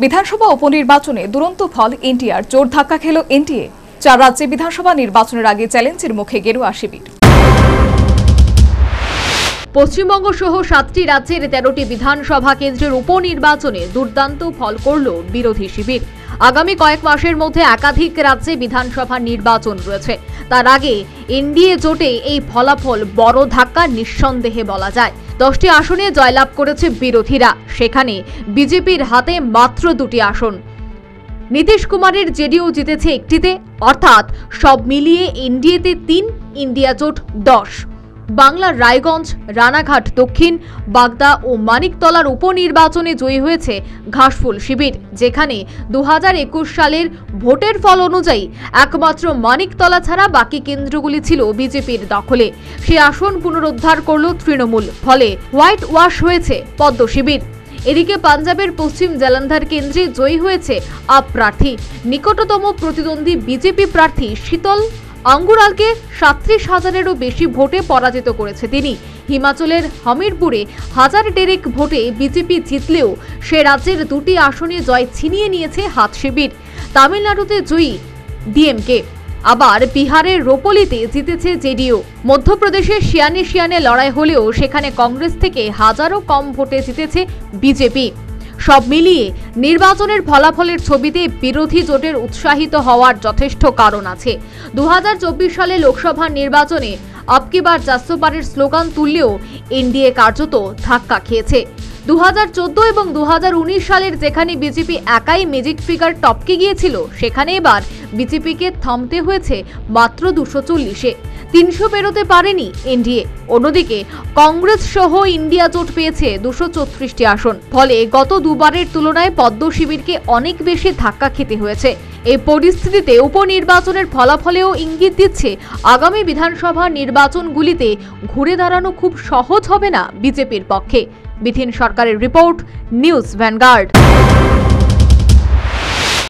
বিধানসভা উপনির্বাচনে দুরন্ত ফল এনটিআর, জোর ধাক্কা খেল এনডিএ। 4 রাজ্যে বিধানসভা নির্বাচনের আগে চ্যালেঞ্জের মুখে গেরুয়া শিবির। পশ্চিমবঙ্গ সহ 7টি রাজ্যের 13টি বিধানসভা কেন্দ্রের উপনির্বাচনে দুর্দান্ত ফল করল বিরোধী শিবির। আগামী কয়েক মাসের মধ্যে একাধিক রাজ্যে বিধানসভা নির্বাচন রয়েছে। তার আগে এনডিএ জোটে এই ফলাফল বড় ধাক্কা নিঃসন্দেহে বলা যায়। 10টি আসনে জয়লাভ করেছে বিরোধীরা, সেখানে বিজেপির হাতে মাত্র 2টি আসন। নীতিশ কুমারের জেডিইউ জিতেছে 1টিতে, অর্থাৎ সব মিলিয়ে এনডিএতে 3, ইন্ডিয়া জোট 10। বাংলার রায়গঞ্জ, রানাঘাট দক্ষিণ, বাগদা ও মানিকতলার উপনির্বাচনে জয়ী হয়েছে ঘাসফুল শিবির, যেখানে 2021 সালের ভোটের ফল অনুযায়ী একমাত্র মানিকতলা ছাড়া বাকি কেন্দ্রগুলি ছিল বিজেপির দখলে। সে আসন পুনরুদ্ধার করল তৃণমূল, ফলে হোয়াইট ওয়াশ হয়েছে পদ্ম শিবির। এদিকে পাঞ্জাবের পশ্চিম জালন্ধর কেন্দ্রে জয়ী হয়েছে আপ প্রার্থী। নিকটতম প্রতিদ্বন্দ্বী বিজেপি প্রার্থী শীতল আঙ্গুরালকে 37,000-এরও বেশি ভোটে পরাজিত করেছে তিনি। হিমাচলের হামিরপুরে হাজার ডেরেক ভোটে বিজেপি জিতলেও সে রাজ্যের 2টি আসনে জয় ছিনিয়ে নিয়েছে হাত শিবির। তামিলনাড়ুতে জয়ী ডিএমকে, আবার বিহারের রোপলিতে জিতেছে জেডিইউ। মধ্যপ্রদেশে শিয়ানে লড়াই হলেও সেখানে কংগ্রেস থেকে হাজারো কম ভোটে জিতেছে বিজেপি। সব মিলিয়ে নির্বাচনের ফলাফলের ছবিতে বিরোধী জোটের উৎসাহিত হওয়ার যথেষ্ট কারণ আছে। 2024 সালে লোকসভা নির্বাচনে আপকি বার 400 পারের স্লোগান তুললেও এনডিএ কার্যত ধাক্কা খেয়েছে। 2014 এবং 2019 সালের যেখানে বিজেপি একাই ম্যাজিক ফিগার টপকে গিয়েছিল, সেখানে এবার বিজেপিকে থামতে হয়েছে মাত্র 240-এ। 300 পেরোতে পারেনি এনডিএ। অন্যদিকে কংগ্রেস সহ ইন্ডিয়া জোট পেয়েছে 234টি আসন। ফলে গত দুবারের তুলনায় পদ্ম শিবিরকে অনেক বেশি ধাক্কা খেতে হয়েছে। এই পরিস্থিতিতে উপনির্বাচনের ফলাফলেও ইঙ্গিত দিচ্ছে আগামী বিধানসভা নির্বাচনগুলিতে ঘুরে দাঁড়ানো খুব সহজ হবে না বিজেপির পক্ষে। বিধিন সরকারের রিপোর্ট, নিউজ ভ্যানগার্ড।